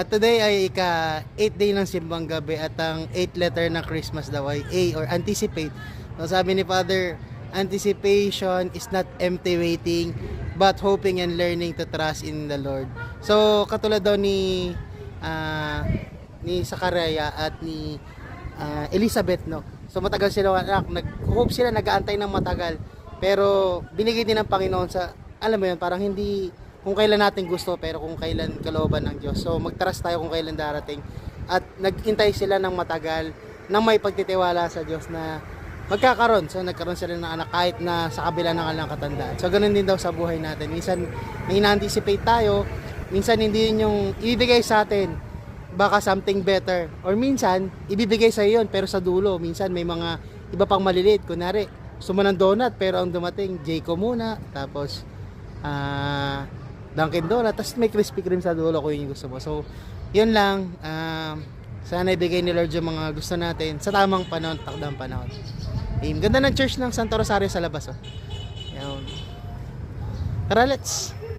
Today ay ika-8th day ng Simbang Gabi at ang 8th letter ng Christmas daw ay A or anticipate. So sabi ni Father, anticipation is not empty waiting but hoping and learning to trust in the Lord. So katulad daw ni Zachariah at ni Elizabeth, no. So matagal sila anak, nag-hope sila, nag-aantay ng matagal. Pero binigay din ng Panginoon sa, alam mo yun, parang hindi kung kailan natin gusto pero kung kailan kalooban ng Diyos. So mag-trust tayo kung kailan darating. At naghintay sila ng matagal nang may pagtitiwala sa Diyos na magkakaroon. So nagkaroon sila ng anak kahit na sa kabila ng kanilang katandaan. So ganun din daw sa buhay natin. Minsan may ina-anticipate tayo, minsan hindi yun yung ibibigay sa atin, baka something better. Or minsan ibibigay sa iyo yun pero sa dulo minsan may mga iba pang maliliit. Kunwari gusto mo ng donut pero ang dumating Jayco muna, tapos Dunkin Donut, tapos may Krispy Kreme sa dulo kung yun yung gusto mo. So, yun lang. Sana ibigay ni Lord yung mga gusto natin sa tamang panahon, takdang panahon. Ganda ng church ng Santo Rosario sa labas. Oh. Yan. Tara, let's!